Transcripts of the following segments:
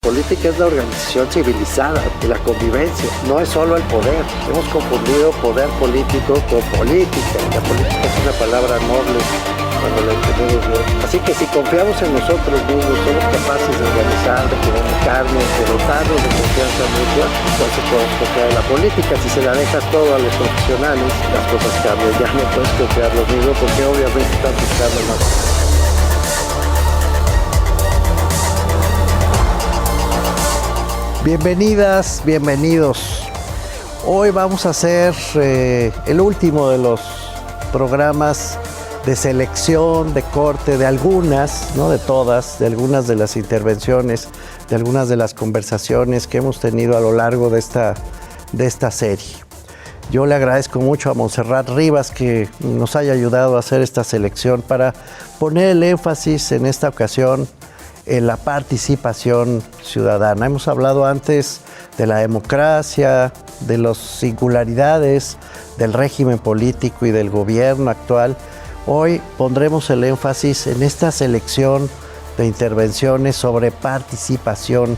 Política es la organización civilizada y la convivencia, no es solo el poder. Hemos confundido poder político con política. La política es una palabra noble cuando la entendemos bien. Así que si confiamos en nosotros mismos, somos capaces de organizar, de comunicarnos, de dotarnos de confianza mutua, entonces podemos confiar en la política. Si se la dejas todo a los profesionales, las cosas cambian. Ya no puedes confiar lo mismo porque obviamente están buscando más. Bienvenidas, bienvenidos. Hoy vamos a hacer el último de los programas de selección, de corte, de algunas, no de todas, de algunas de las intervenciones, de algunas de las conversaciones que hemos tenido a lo largo de esta serie. Yo le agradezco mucho a Montserrat Rivas que nos haya ayudado a hacer esta selección para poner el énfasis en esta ocasión en la participación ciudadana. Hemos hablado antes de la democracia, de las singularidades del régimen político y del gobierno actual. Hoy pondremos el énfasis en esta selección de intervenciones sobre participación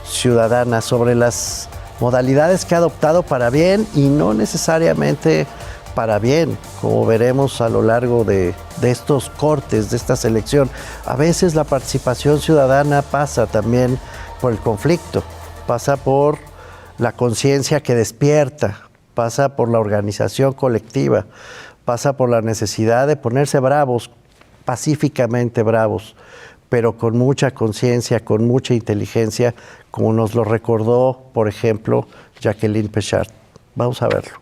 ciudadana, sobre las modalidades que ha adoptado para bien y no necesariamente para bien, como veremos a lo largo de estos cortes, de esta selección. A veces la participación ciudadana pasa también por el conflicto, pasa por la conciencia que despierta, pasa por la organización colectiva, pasa por la necesidad de ponerse bravos, pacíficamente bravos, pero con mucha conciencia, con mucha inteligencia, como nos lo recordó, por ejemplo, Jacqueline Pechard. Vamos a verlo.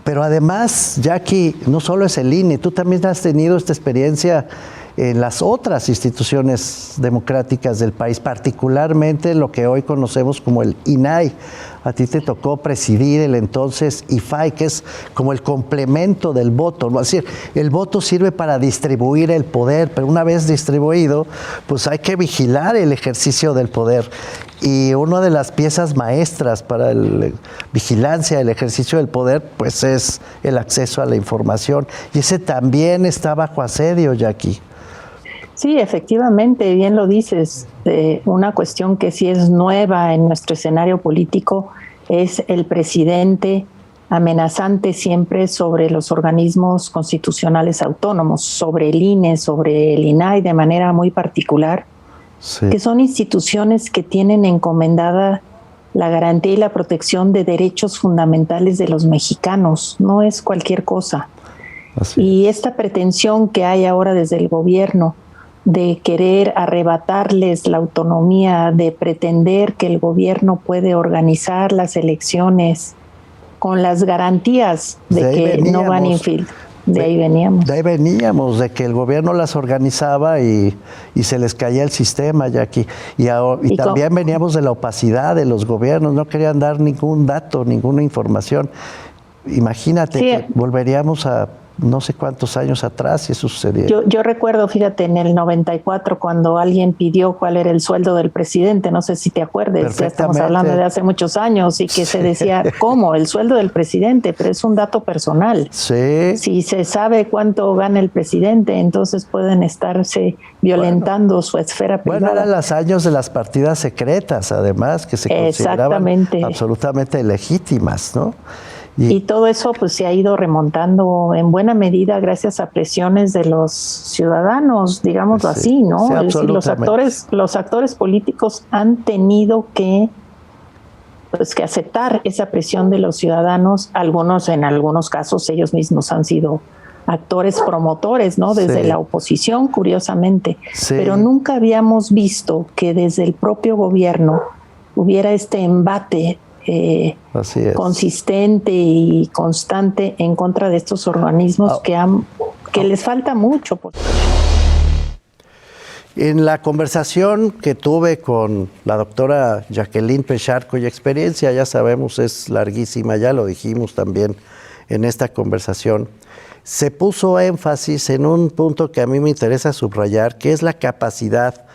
Pero además, Jackie, no solo es el INE, tú también has tenido esta experiencia en las otras instituciones democráticas del país, particularmente lo que hoy conocemos como el INAI. A ti te tocó presidir el entonces IFAI, que es como el complemento del voto, ¿no? Es decir, el voto sirve para distribuir el poder, pero una vez distribuido, pues hay que vigilar el ejercicio del poder. Y una de las piezas maestras para la vigilancia del ejercicio del poder, pues es el acceso a la información. Y ese también está bajo asedio, Jackie. Sí, efectivamente, bien lo dices. Una cuestión que sí es nueva en nuestro escenario político es el presidente amenazante siempre sobre los organismos constitucionales autónomos, sobre el INE, sobre el INAI de manera muy particular, sí, que son instituciones que tienen encomendada la garantía y la protección de derechos fundamentales de los mexicanos, no es cualquier cosa. Así. Y esta pretensión que hay ahora desde el gobierno de querer arrebatarles la autonomía, de pretender que el gobierno puede organizar las elecciones con las garantías de que no van a infiltrar. De ahí veníamos. De ahí veníamos, de que el gobierno las organizaba y se les caía el sistema, Jackie. Y también veníamos de la opacidad de los gobiernos, no querían dar ningún dato, ninguna información. Imagínate que volveríamos a no sé cuántos años atrás si eso sucediera. Yo recuerdo, fíjate, en el 94 cuando alguien pidió cuál era el sueldo del presidente, no sé si te acuerdes, ya estamos hablando de hace muchos años, y que se decía, ¿cómo? El sueldo del presidente, pero es un dato personal. Sí. Si se sabe cuánto gana el presidente, entonces pueden estarse violentando su esfera privada. Bueno, eran los años de las partidas secretas, además, que se consideraban absolutamente legítimas, ¿no? Y todo eso pues se ha ido remontando en buena medida gracias a presiones de los ciudadanos, digámoslo así, ¿no? Sí, es decir, los actores políticos han tenido que aceptar esa presión de los ciudadanos. En algunos casos ellos mismos han sido actores promotores, ¿no? Desde la oposición, curiosamente. Sí. Pero nunca habíamos visto que desde el propio gobierno hubiera este embate consistente y constante en contra de estos organismos que les falta mucho. En la conversación que tuve con la doctora Jacqueline Pechard, cuya experiencia, ya sabemos, es larguísima, ya lo dijimos también en esta conversación, se puso énfasis en un punto que a mí me interesa subrayar, que es la capacidad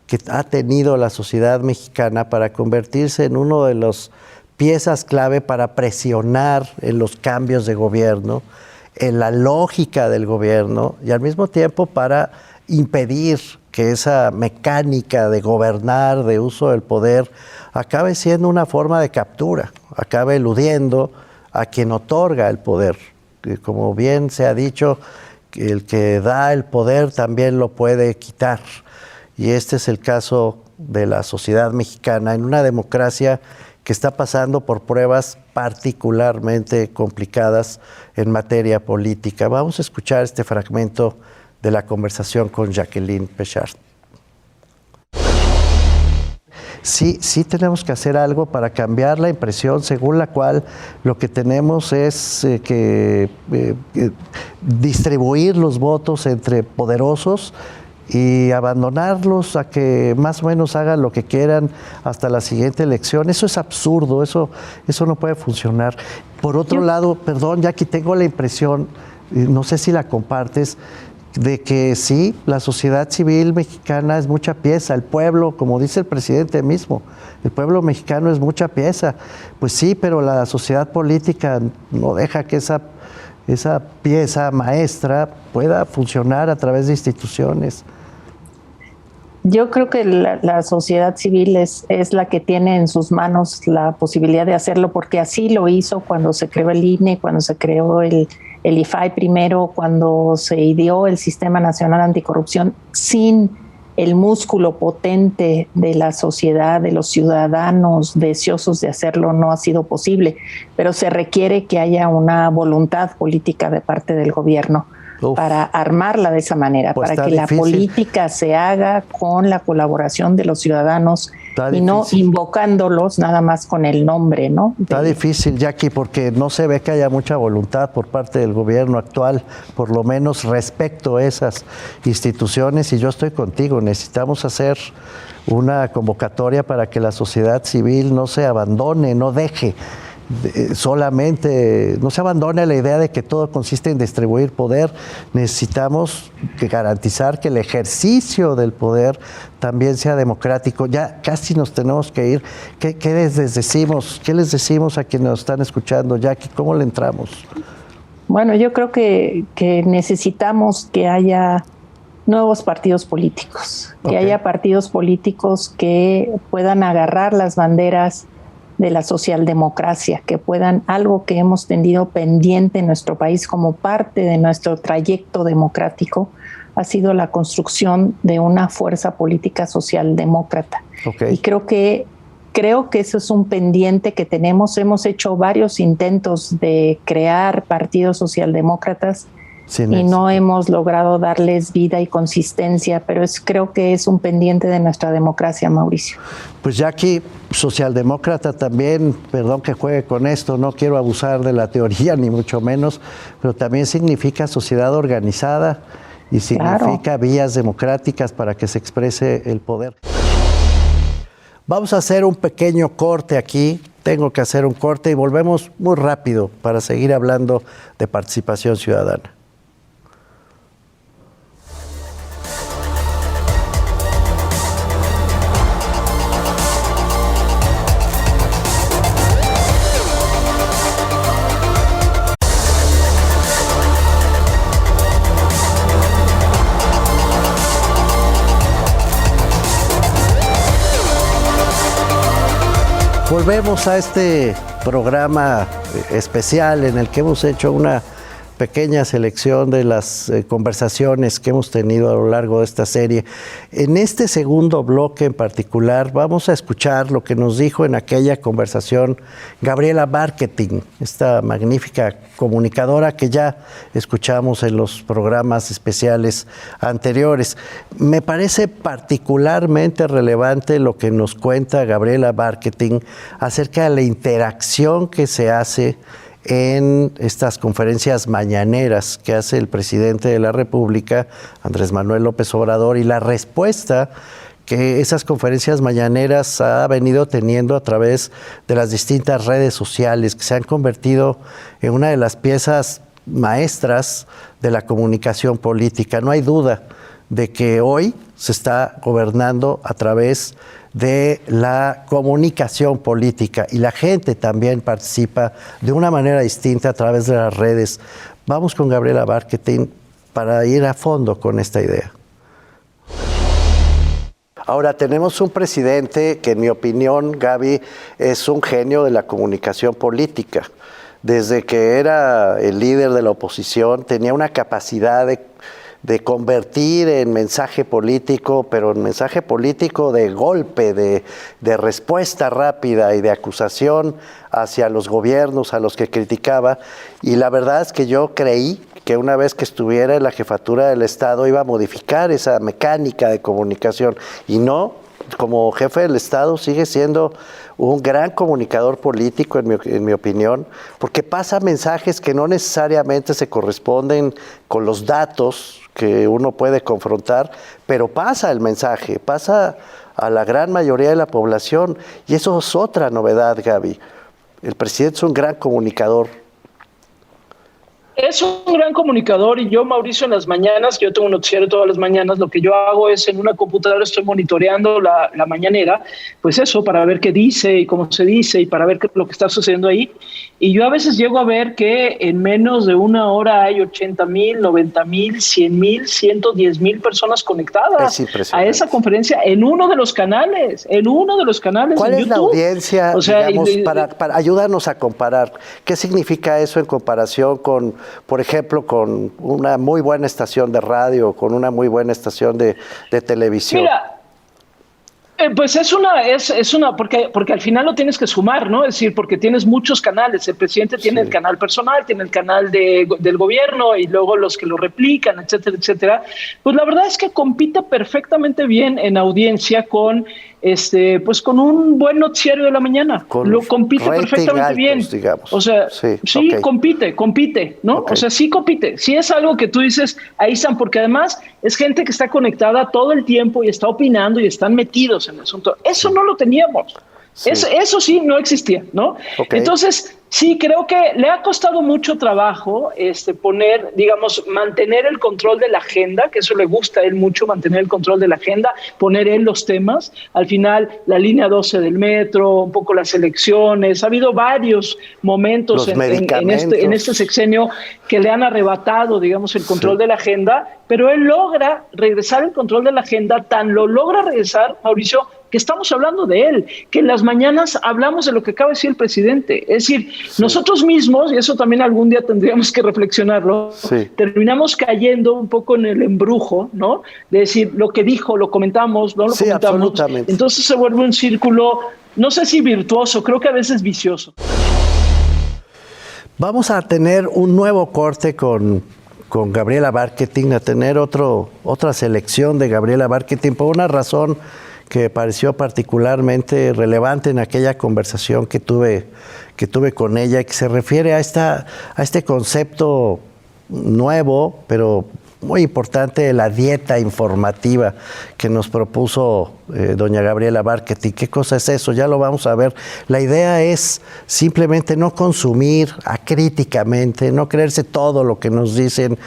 que ha tenido la sociedad mexicana para convertirse en uno de los piezas clave para presionar en los cambios de gobierno, en la lógica del gobierno y al mismo tiempo para impedir que esa mecánica de gobernar, de uso del poder, acabe siendo una forma de captura, acabe eludiendo a quien otorga el poder. Que como bien se ha dicho, el que da el poder también lo puede quitar. Y este es el caso de la sociedad mexicana en una democracia que está pasando por pruebas particularmente complicadas en materia política. Vamos a escuchar este fragmento de la conversación con Jacqueline Pechard. Sí tenemos que hacer algo para cambiar la impresión según la cual lo que tenemos es que distribuir los votos entre poderosos y abandonarlos a que más o menos hagan lo que quieran hasta la siguiente elección. Eso es absurdo, eso no puede funcionar. Por otro lado, perdón, ya aquí tengo la impresión, no sé si la compartes, de que sí, la sociedad civil mexicana es mucha pieza, el pueblo, como dice el presidente mismo, el pueblo mexicano es mucha pieza. Pues sí, pero la sociedad política no deja que esa pieza maestra pueda funcionar a través de instituciones. Yo creo que la sociedad civil es la que tiene en sus manos la posibilidad de hacerlo, porque así lo hizo cuando se creó el INE, cuando se creó el IFAI primero, cuando se ideó el Sistema Nacional Anticorrupción. Sin el músculo potente de la sociedad, de los ciudadanos deseosos de hacerlo, no ha sido posible, pero se requiere que haya una voluntad política de parte del gobierno para armarla de esa manera, pues para que difícil. La política se haga con la colaboración de los ciudadanos y no invocándolos nada más con el nombre, ¿no? Está difícil, Jackie, porque no se ve que haya mucha voluntad por parte del gobierno actual, por lo menos respecto a esas instituciones, y yo estoy contigo, necesitamos hacer una convocatoria para que la sociedad civil no se abandone, no deje solamente, no se abandone la idea de que todo consiste en distribuir poder. Necesitamos garantizar que el ejercicio del poder también sea democrático. Ya casi nos tenemos que ir. ¿Qué les decimos a quienes nos están escuchando, Jackie? ¿Cómo le entramos? Bueno, yo creo que necesitamos que haya nuevos partidos políticos, que haya partidos políticos que puedan agarrar las banderas de la socialdemocracia, que puedan, algo que hemos tenido pendiente en nuestro país como parte de nuestro trayecto democrático, ha sido la construcción de una fuerza política socialdemócrata. Y creo que eso es un pendiente que tenemos. Hemos hecho varios intentos de crear partidos socialdemócratas y no hemos logrado darles vida y consistencia, pero creo que es un pendiente de nuestra democracia, Mauricio. Pues Jackie, socialdemócrata también, perdón que juegue con esto, no quiero abusar de la teoría ni mucho menos, pero también significa sociedad organizada y significa vías democráticas para que se exprese el poder. Vamos a hacer un pequeño corte aquí, tengo que hacer un corte y volvemos muy rápido para seguir hablando de participación ciudadana. Volvemos a este programa especial en el que hemos hecho una pequeña selección de las conversaciones que hemos tenido a lo largo de esta serie. En este segundo bloque en particular vamos a escuchar lo que nos dijo en aquella conversación Gabriela Barquetín, esta magnífica comunicadora que ya escuchamos en los programas especiales anteriores. Me parece particularmente relevante lo que nos cuenta Gabriela Barquetín acerca de la interacción que se hace en estas conferencias mañaneras que hace el presidente de la República, Andrés Manuel López Obrador, y la respuesta que esas conferencias mañaneras ha venido teniendo a través de las distintas redes sociales, que se han convertido en una de las piezas maestras de la comunicación política. No hay duda de que hoy se está gobernando a través de la comunicación política y la gente también participa de una manera distinta a través de las redes. Vamos con Gabriela Barquetín para ir a fondo con esta idea. Ahora, tenemos un presidente que, en mi opinión, Gaby, es un genio de la comunicación política. Desde que era el líder de la oposición, tenía una capacidad de convertir en mensaje político, pero en mensaje político de golpe, de respuesta rápida y de acusación hacia los gobiernos a los que criticaba. Y la verdad es que yo creí que una vez que estuviera en la jefatura del Estado iba a modificar esa mecánica de comunicación. Y no, como jefe del Estado sigue siendo un gran comunicador político, en mi opinión, porque pasa mensajes que no necesariamente se corresponden con los datos que uno puede confrontar, pero pasa el mensaje, pasa a la gran mayoría de la población, y eso es otra novedad, Gaby. El presidente es un gran comunicador. Es un gran comunicador, y yo, Mauricio, en las mañanas, yo tengo un noticiero todas las mañanas, lo que yo hago es en una computadora estoy monitoreando la mañanera, pues eso, para ver qué dice y cómo se dice y para ver lo que está sucediendo ahí. Y yo a veces llego a ver que en menos de una hora hay 80,000, 90,000, 100,000, 110,000 personas conectadas a esa conferencia en uno de los canales, ¿Cuál en es YouTube? La audiencia, o sea, digamos, para ayudarnos a comparar? ¿Qué significa eso en comparación con, por ejemplo, con una muy buena estación de radio, con una muy buena estación de televisión? Mira, pues es una porque al final lo tienes que sumar, ¿no? Es decir, porque tienes muchos canales. El presidente tiene el canal personal, tiene el canal del gobierno y luego los que lo replican, etcétera, etcétera. Pues la verdad es que compite perfectamente bien en audiencia con pues con un buen noticiero de la mañana. Lo compite perfectamente altos, bien. Digamos. O sea, sí, okay. compite, ¿no? Okay. O sea, sí compite. Sí es algo que tú dices, ahí están, porque además es gente que está conectada todo el tiempo y está opinando y están metidos en el asunto. Eso no lo teníamos. Sí. Eso sí no existía, ¿no? Okay. Entonces, sí, creo que le ha costado mucho trabajo mantener el control de la agenda, que eso le gusta a él mucho, mantener el control de la agenda, poner él los temas. Al final, la línea 12 del metro, un poco las elecciones. Ha habido varios momentos en este sexenio que le han arrebatado, digamos, el control de la agenda, pero él logra regresar el control de la agenda, tan lo logra regresar, Mauricio, que estamos hablando de él, que en las mañanas hablamos de lo que acaba de decir el presidente. Es decir, nosotros mismos, y eso también algún día tendríamos que reflexionarlo, terminamos cayendo un poco en el embrujo, ¿no? De decir, lo que dijo, lo comentamos, no lo comentamos. Absolutamente. Entonces se vuelve un círculo, no sé si virtuoso, creo que a veces vicioso. Vamos a tener un nuevo corte con Gabriela Bárquetin, a tener otra selección de Gabriela Bárquetin por una razón que pareció particularmente relevante en aquella conversación que tuve con ella, que se refiere a este concepto nuevo, pero muy importante, de la dieta informativa que nos propuso doña Gabriela Bárquetin. ¿Qué cosa es eso? Ya lo vamos a ver. La idea es simplemente no consumir acríticamente, no creerse todo lo que nos dicen,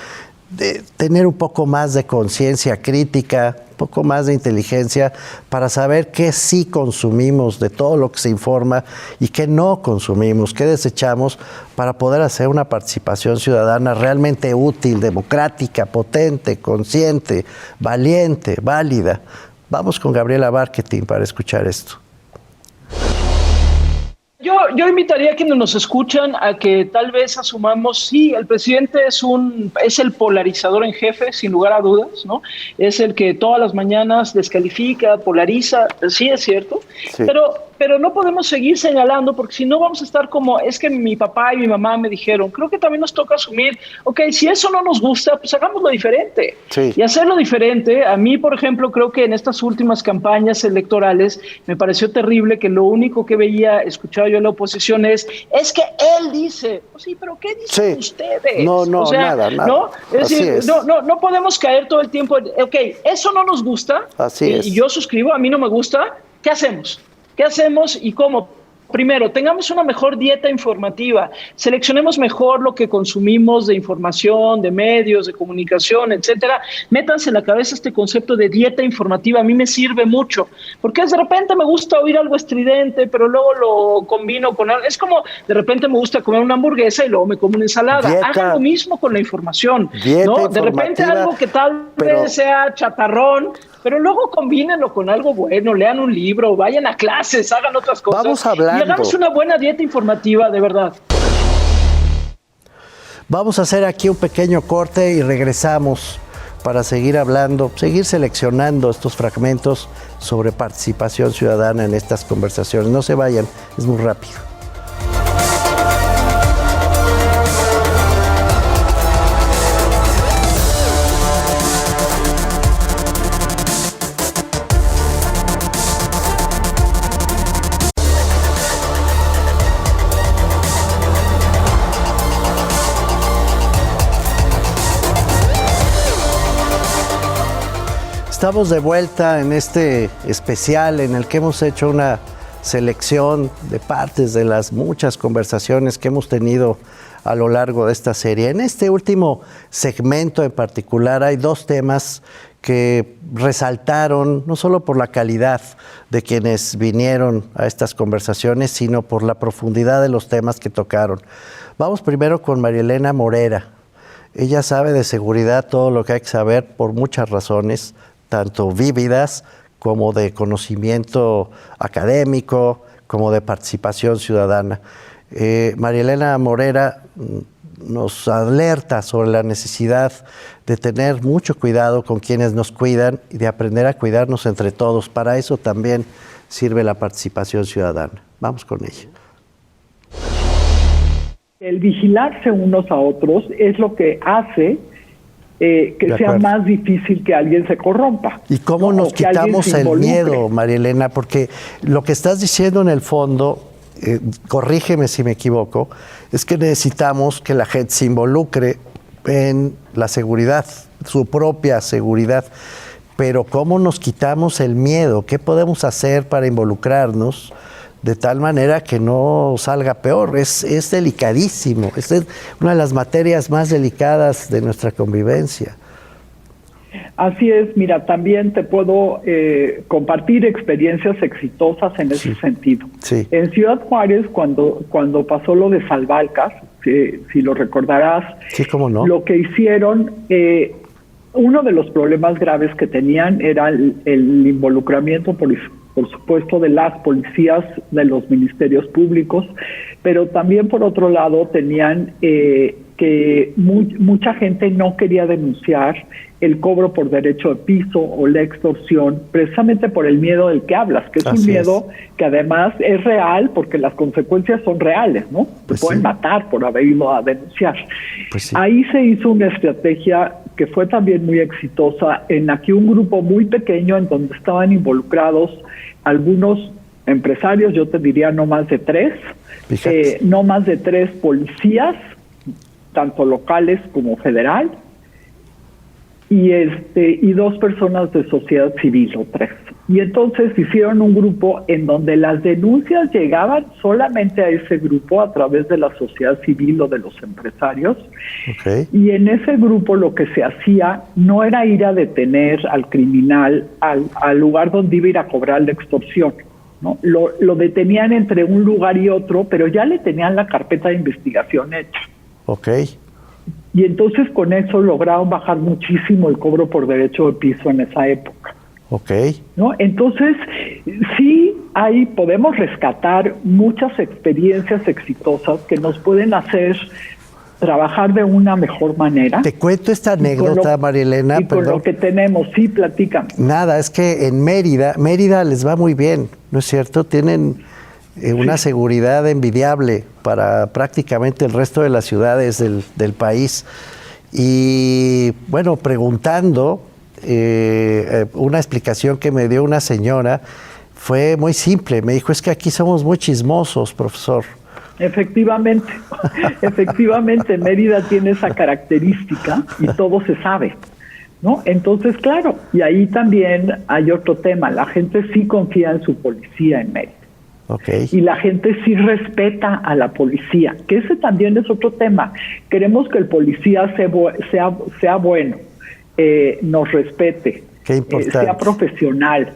de tener un poco más de conciencia crítica, un poco más de inteligencia para saber qué sí consumimos de todo lo que se informa y qué no consumimos, qué desechamos, para poder hacer una participación ciudadana realmente útil, democrática, potente, consciente, valiente, válida. Vamos con Gabriela Bárquetin para escuchar esto. Yo invitaría a quienes nos escuchan a que tal vez asumamos, sí, el presidente es el polarizador en jefe, sin lugar a dudas, ¿no? Es el que todas las mañanas descalifica, polariza, sí es cierto, sí. Pero no podemos seguir señalando, porque si no vamos a estar como, es que mi papá y mi mamá me dijeron. Creo que también nos toca asumir, si eso no nos gusta, pues hagámoslo diferente. Sí. Y hacerlo diferente, a mí, por ejemplo, creo que en estas últimas campañas electorales me pareció terrible que lo único que escuchaba yo en la oposición es que él dice, pues sí, pero ¿qué dicen ustedes? No, nada. ¿no? Es decir, no podemos caer todo el tiempo, eso no nos gusta, y yo suscribo, a mí no me gusta, ¿qué hacemos? ¿Qué hacemos y cómo? Primero, tengamos una mejor dieta informativa, seleccionemos mejor lo que consumimos de información, de medios, de comunicación, etcétera. Métanse en la cabeza este concepto de dieta informativa, a mí me sirve mucho, porque de repente me gusta oír algo estridente, pero luego lo combino con algo. Es como, de repente me gusta comer una hamburguesa y luego me como una ensalada. Hagan lo mismo con la información, ¿no? De repente algo que tal vez sea chatarrón, pero luego combínenlo con algo bueno, lean un libro, vayan a clases, hagan otras cosas. Vamos hablando. Y hagamos una buena dieta informativa, de verdad. Vamos a hacer aquí un pequeño corte y regresamos para seguir hablando, seguir seleccionando estos fragmentos sobre participación ciudadana en estas conversaciones. No se vayan, es muy rápido. Estamos de vuelta en este especial en el que hemos hecho una selección de partes de las muchas conversaciones que hemos tenido a lo largo de esta serie. En este último segmento en particular hay dos temas que resaltaron no solo por la calidad de quienes vinieron a estas conversaciones, sino por la profundidad de los temas que tocaron. Vamos primero con María Elena Morera. Ella sabe de seguridad todo lo que hay que saber por muchas razones, tanto vívidas como de conocimiento académico, como de participación ciudadana. María Elena Morera nos alerta sobre la necesidad de tener mucho cuidado con quienes nos cuidan y de aprender a cuidarnos entre todos. Para eso también sirve la participación ciudadana. Vamos con ella. El vigilarse unos a otros es lo que hace que sea más difícil que alguien se corrompa. ¿Y cómo nos quitamos el miedo, María Elena? Porque lo que estás diciendo en el fondo, corrígeme si me equivoco, es que necesitamos que la gente se involucre en la seguridad, su propia seguridad. Pero ¿cómo nos quitamos el miedo? ¿Qué podemos hacer para involucrarnos de tal manera que no salga peor? Es delicadísimo, es una de las materias más delicadas de nuestra convivencia. Así es, mira, también te puedo compartir experiencias exitosas en ese sentido. Sí. En Ciudad Juárez, cuando pasó lo de Salvalcas, si lo recordarás, sí, cómo no, lo que hicieron, uno de los problemas graves que tenían era el involucramiento por supuesto, de las policías, de los ministerios públicos, pero también, por otro lado, tenían que mucha gente no quería denunciar el cobro por derecho de piso o la extorsión, precisamente por el miedo del que hablas, que es un miedo que además es real porque las consecuencias son reales, ¿no? Te pueden matar por haber ido a denunciar. Ahí se hizo una estrategia que fue también muy exitosa, en aquí un grupo muy pequeño en donde estaban involucrados algunos empresarios, yo te diría no más de 3, no más de 3 policías, tanto locales como federal, y 2 personas de sociedad civil o 3. Y entonces hicieron un grupo en donde las denuncias llegaban solamente a ese grupo a través de la sociedad civil o de los empresarios. Y en ese grupo lo que se hacía no era ir a detener al criminal al lugar donde iba a ir a cobrar la extorsión, ¿no? Lo detenían entre un lugar y otro, pero ya le tenían la carpeta de investigación hecha. Y entonces con eso lograron bajar muchísimo el cobro por derecho de piso en esa época. ¿No? Entonces, sí podemos rescatar muchas experiencias exitosas que nos pueden hacer trabajar de una mejor manera. Te cuento esta anécdota, María Elena. Y con lo que tenemos, sí, platícame. Nada, es que en Mérida les va muy bien, ¿no es cierto? Tienen una seguridad envidiable para prácticamente el resto de las ciudades del país. Y bueno, preguntando, una explicación que me dio una señora fue muy simple. Me dijo, es que aquí somos muy chismosos, profesor. Efectivamente, Mérida tiene esa característica y todo se sabe, ¿no? Entonces, claro, y ahí también hay otro tema. La gente sí confía en su policía en Mérida. Y la gente sí respeta a la policía, que ese también es otro tema. Queremos que el policía sea bueno, nos respete, sea profesional.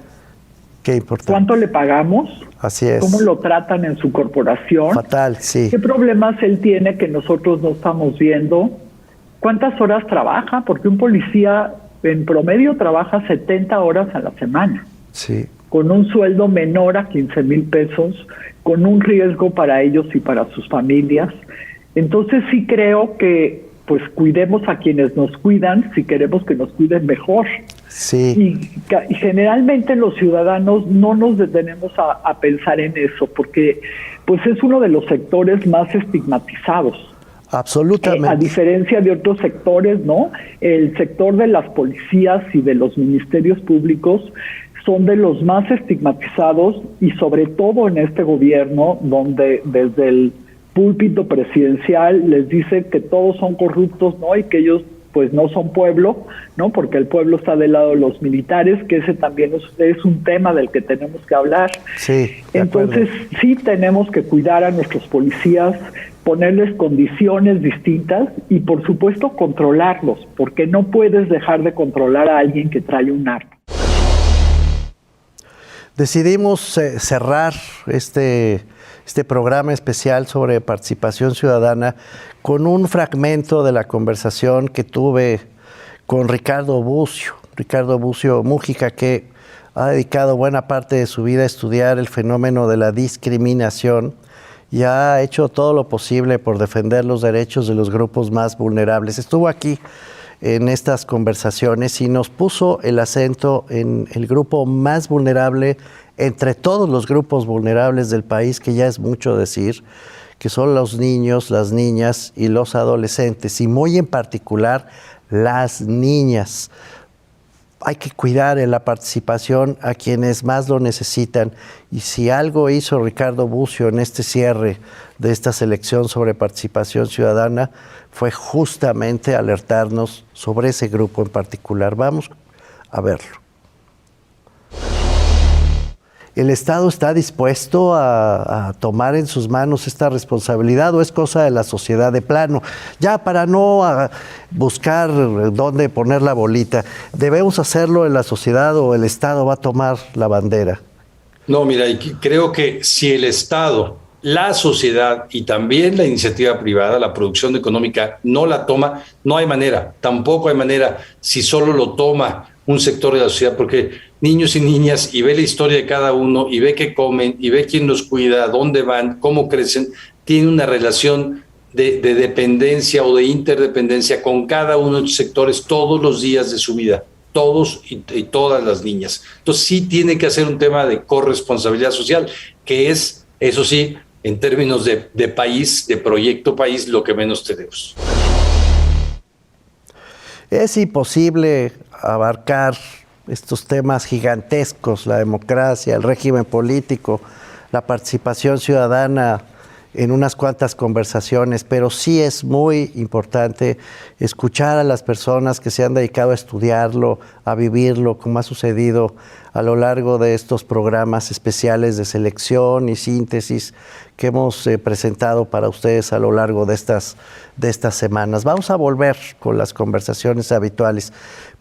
Qué importante. ¿Cuánto le pagamos? Así es. ¿Cómo lo tratan en su corporación? Fatal, sí. ¿Qué problemas él tiene que nosotros no estamos viendo? ¿Cuántas horas trabaja? Porque un policía en promedio trabaja 70 horas a la semana, Sí. con un sueldo menor a 15,000 pesos, con un riesgo para ellos y para sus familias. Entonces sí creo que pues cuidemos a quienes nos cuidan si queremos que nos cuiden mejor. Sí. Y generalmente los ciudadanos no nos detenemos a pensar en eso, porque pues es uno de los sectores más estigmatizados. Absolutamente. A diferencia de otros sectores, ¿no? El sector de las policías y de los ministerios públicos son de los más estigmatizados, y sobre todo en este gobierno, donde desde el púlpito presidencial les dice que todos son corruptos, ¿no? Y que ellos pues no son pueblo, ¿no? Porque el pueblo está del lado de los militares, que ese también es un tema del que tenemos que hablar. Sí, entonces sí tenemos que cuidar a nuestros policías, ponerles condiciones distintas y por supuesto controlarlos, porque no puedes dejar de controlar a alguien que trae un arma. Decidimos cerrar este programa especial sobre participación ciudadana con un fragmento de la conversación que tuve con Ricardo Bucio Mújica, que ha dedicado buena parte de su vida a estudiar el fenómeno de la discriminación y ha hecho todo lo posible por defender los derechos de los grupos más vulnerables. Estuvo aquí en estas conversaciones y nos puso el acento en el grupo más vulnerable entre todos los grupos vulnerables del país, que ya es mucho decir, que son los niños, las niñas y los adolescentes, y muy en particular las niñas. Hay que cuidar en la participación a quienes más lo necesitan, y si algo hizo Ricardo Bucio en este cierre de esta selección sobre participación ciudadana fue justamente alertarnos sobre ese grupo en particular. Vamos a verlo. ¿El Estado está dispuesto a tomar en sus manos esta responsabilidad o es cosa de la sociedad de plano? Ya para no buscar dónde poner la bolita, ¿debemos hacerlo en la sociedad o el Estado va a tomar la bandera? No, mira, creo que si el Estado, la sociedad y también la iniciativa privada, la producción económica, no la toma, no hay manera, tampoco hay manera si solo lo toma un sector de la sociedad, porque niños y niñas, y ve la historia de cada uno, y ve qué comen, y ve quién los cuida, dónde van, cómo crecen, tiene una relación de dependencia o de interdependencia con cada uno de los sectores todos los días de su vida, todos y todas las niñas. Entonces sí tiene que ser un tema de corresponsabilidad social, que es, eso sí, en términos de país, de proyecto país, lo que menos tenemos. Es imposible abarcar estos temas gigantescos, la democracia, el régimen político, la participación ciudadana, en unas cuantas conversaciones, pero sí es muy importante escuchar a las personas que se han dedicado a estudiarlo, a vivirlo, como ha sucedido a lo largo de estos programas especiales de selección y síntesis que hemos presentado para ustedes a lo largo de estas semanas. Vamos a volver con las conversaciones habituales,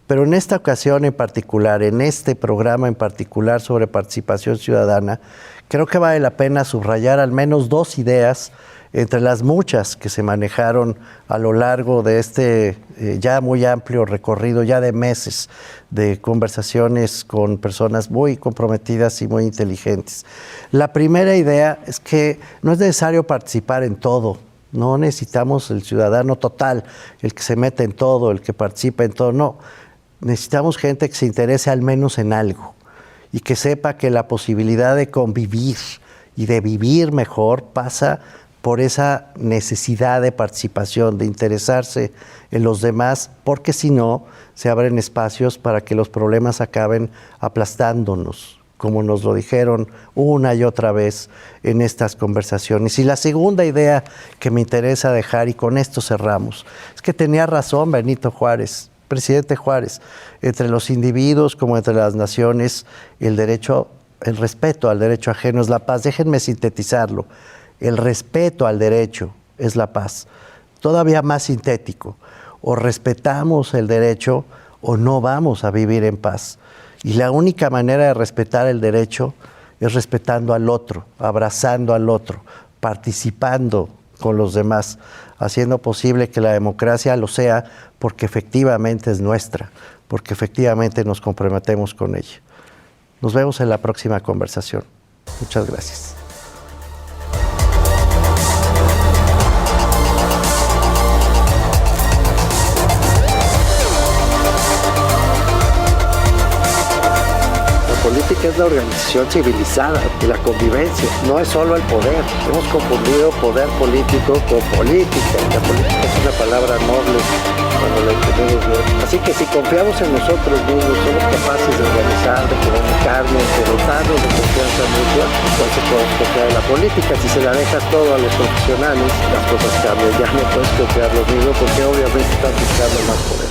pero en esta ocasión en particular, en este programa en particular sobre participación ciudadana, creo que vale la pena subrayar al menos dos ideas entre las muchas que se manejaron a lo largo de este ya muy amplio recorrido, ya de meses de conversaciones con personas muy comprometidas y muy inteligentes. La primera idea es que no es necesario participar en todo. No necesitamos el ciudadano total, el que se mete en todo, el que participa en todo, no. Necesitamos gente que se interese al menos en algo y que sepa que la posibilidad de convivir y de vivir mejor pasa por esa necesidad de participación, de interesarse en los demás, porque si no, se abren espacios para que los problemas acaben aplastándonos, como nos lo dijeron una y otra vez en estas conversaciones. Y la segunda idea que me interesa dejar, y con esto cerramos, es que tenía razón Benito Juárez, presidente Juárez, entre los individuos como entre las naciones, el respeto al derecho ajeno es la paz. Déjenme sintetizarlo. El respeto al derecho es la paz. Todavía más sintético. O respetamos el derecho o no vamos a vivir en paz. Y la única manera de respetar el derecho es respetando al otro, abrazando al otro, participando con los demás, haciendo posible que la democracia lo sea porque efectivamente es nuestra, porque efectivamente nos comprometemos con ella. Nos vemos en la próxima conversación. Muchas gracias. La política es la organización civilizada de la convivencia, no es solo el poder. Hemos confundido poder político con política. La política es una palabra noble cuando la entendemos bien. Así que si confiamos en nosotros mismos, somos capaces de organizar, de comunicarnos, de dotarnos de confianza mutua, entonces podemos confiar en la política. Si se la dejas todo a los profesionales, las cosas cambian. Ya no puedes confiar lo mismo porque obviamente estás buscando más poder.